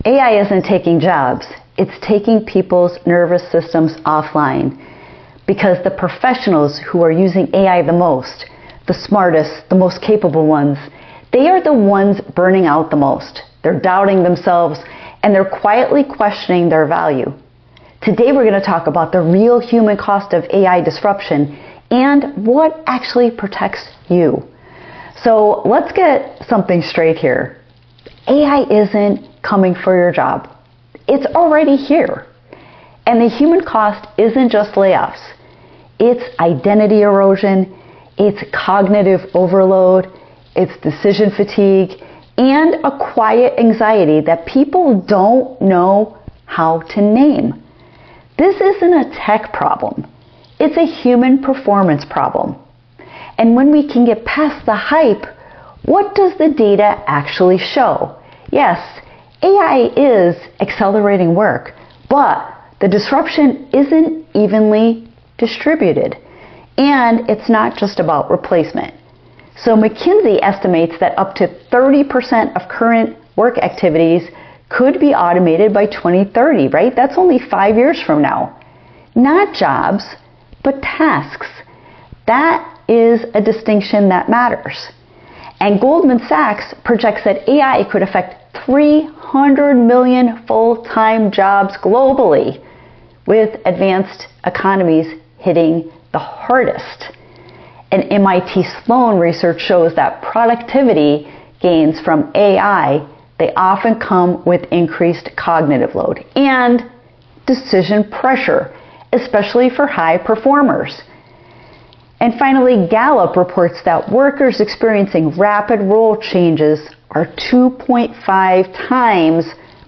AI isn't taking jobs, it's taking people's nervous systems offline, because the professionals who are using AI the most, the smartest, the most capable ones, they are the ones burning out the most. They're doubting themselves, and they're quietly questioning their value. Today we're going to talk about the real human cost of AI disruption and what actually protects you. So let's get something straight here. AI isn't coming for your job. It's already here. And the human cost isn't just layoffs. It's identity erosion, it's cognitive overload, it's decision fatigue, and a quiet anxiety that people don't know how to name. This isn't a tech problem. It's a human performance problem. And when we can get past the hype, what does the data actually show? Yes, AI is accelerating work, but the disruption isn't evenly distributed. And it's not just about replacement. So McKinsey estimates that up to 30% of current work activities could be automated by 2030, right? That's only 5 years from now. Not jobs, but tasks. That is a distinction that matters. And Goldman Sachs projects that AI could affect 300 million full-time jobs globally, with advanced economies hitting the hardest. And MIT Sloan research shows that productivity gains from AI, they often come with increased cognitive load and decision pressure, especially for high performers. And finally, Gallup reports that workers experiencing rapid role changes are 2.5 times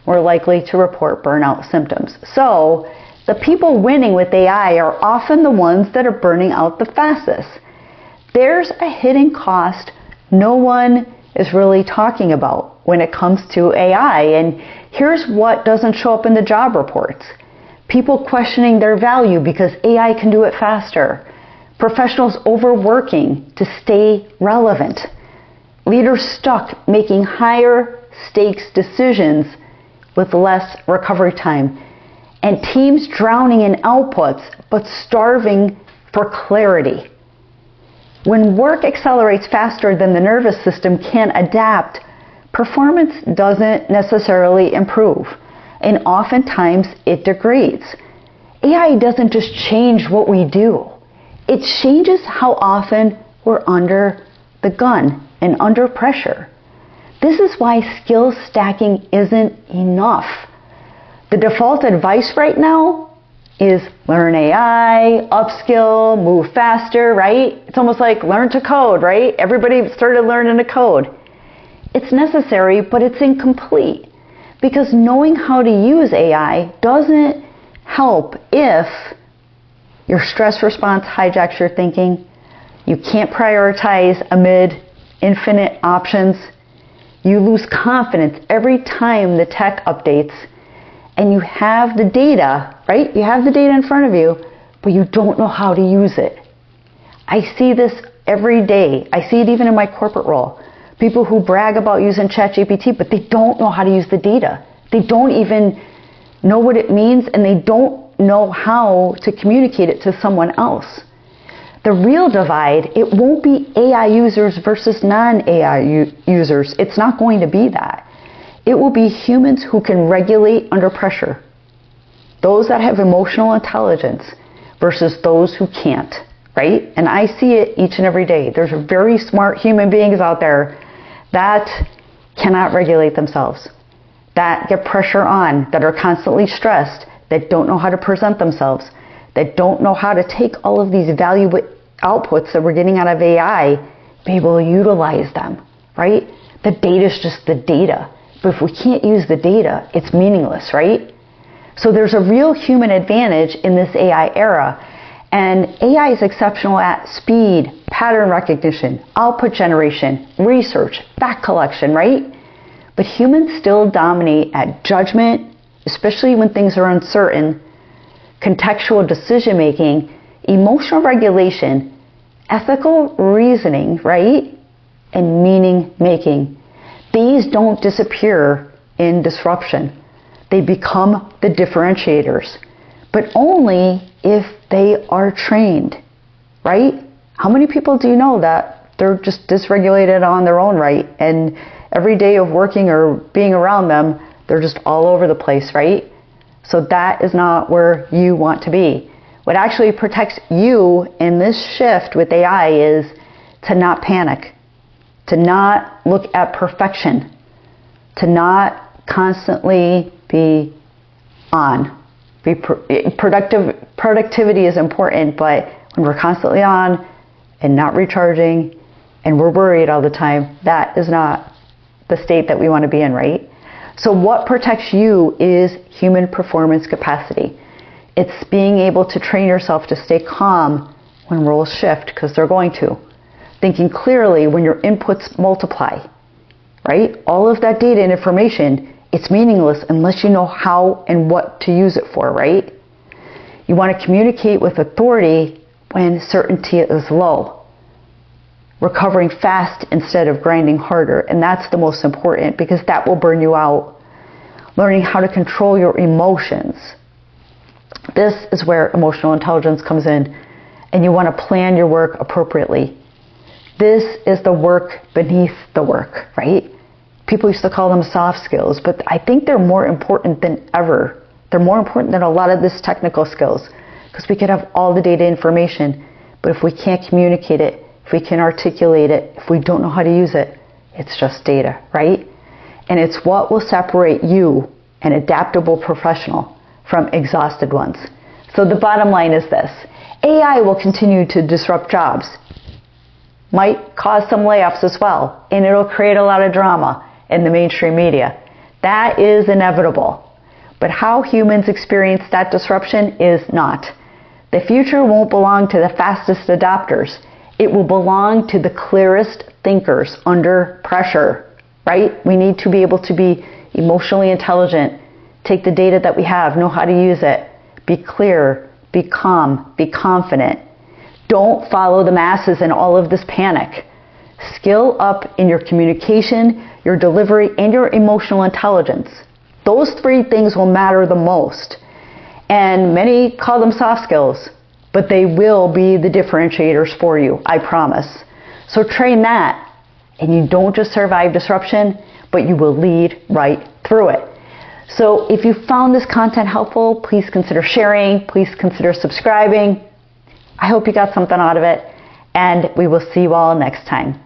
more likely to report burnout symptoms. So, the people winning with AI are often the ones that are burning out the fastest. There's a hidden cost no one is really talking about when it comes to AI, and here's what doesn't show up in the job reports. People questioning their value because AI can do it faster. Professionals overworking to stay relevant. Leaders stuck making higher stakes decisions with less recovery time. And teams drowning in outputs but starving for clarity. When work accelerates faster than the nervous system can adapt, performance doesn't necessarily improve, and oftentimes it degrades. AI doesn't just change what we do. It changes how often we're under the gun and under pressure. This is why skill stacking isn't enough. The default advice right now is learn AI, upskill, move faster, right? It's almost like learn to code, right? Everybody started learning to code. It's necessary, but it's incomplete, because knowing how to use AI doesn't help if your stress response hijacks your thinking, you can't prioritize amid infinite options, you lose confidence every time the tech updates, and you have the data, right? You have the data in front of you, but you don't know how to use it. I see this every day. I see it even in my corporate role. People who brag about using ChatGPT, but they don't know how to use the data. They don't even know what it means, and they don't know how to communicate it to someone else. The real divide, it won't be AI users versus non-AI users. It's not going to be that. It will be humans who can regulate under pressure. Those that have emotional intelligence versus those who can't, right? And I see it each and every day. There's very smart human beings out there that cannot regulate themselves, that get pressure on, that are constantly stressed, that don't know how to present themselves, that don't know how to take all of these valuable outputs that we're getting out of AI, be able to utilize them, right? The data is just the data. But if we can't use the data, it's meaningless, right? So there's a real human advantage in this AI era. And AI is exceptional at speed, pattern recognition, output generation, research, fact collection, right? But humans still dominate at judgment, especially when things are uncertain, contextual decision making, emotional regulation, ethical reasoning, right? And meaning making. These don't disappear in disruption. They become the differentiators, but only if they are trained, right? How many people do you know that they're just dysregulated on their own right, and every day of working or being around them, they're just all over the place, right? So that is not where you want to be. What actually protects you in this shift with AI is to not panic, to not look at perfection, to not constantly be on. Productivity is important, but when we're constantly on and not recharging and we're worried all the time, that is not the state that we want to be in, right? So what protects you is human performance capacity. It's being able to train yourself to stay calm when roles shift, because they're going to. Thinking clearly when your inputs multiply, right? All of that data and information, it's meaningless unless you know how and what to use it for, right? You want to communicate with authority when certainty is low. Recovering fast instead of grinding harder. And that's the most important, because that will burn you out. Learning how to control your emotions. This is where emotional intelligence comes in, and you want to plan your work appropriately. This is the work beneath the work, right? People used to call them soft skills, but I think they're more important than ever. They're more important than a lot of this technical skills, because we could have all the data information, but if we can't communicate it, if we can't articulate it, if we don't know how to use it, it's just data, right? And it's what will separate you, an adaptable professional, from exhausted ones. So the bottom line is this: AI will continue to disrupt jobs, might cause some layoffs as well, and it'll create a lot of drama in the mainstream media. That is inevitable. But how humans experience that disruption is not. The future won't belong to the fastest adopters. It will belong to the clearest thinkers under pressure, right? We need to be able to be emotionally intelligent, take the data that we have, know how to use it, be clear, be calm, be confident. Don't follow the masses in all of this panic. Skill up in your communication, your delivery, and your emotional intelligence. Those three things will matter the most. And many call them soft skills, but they will be the differentiators for you, I promise. So train that, and you don't just survive disruption, but you will lead right through it. So if you found this content helpful, please consider sharing, please consider subscribing. I hope you got something out of it, and we will see you all next time.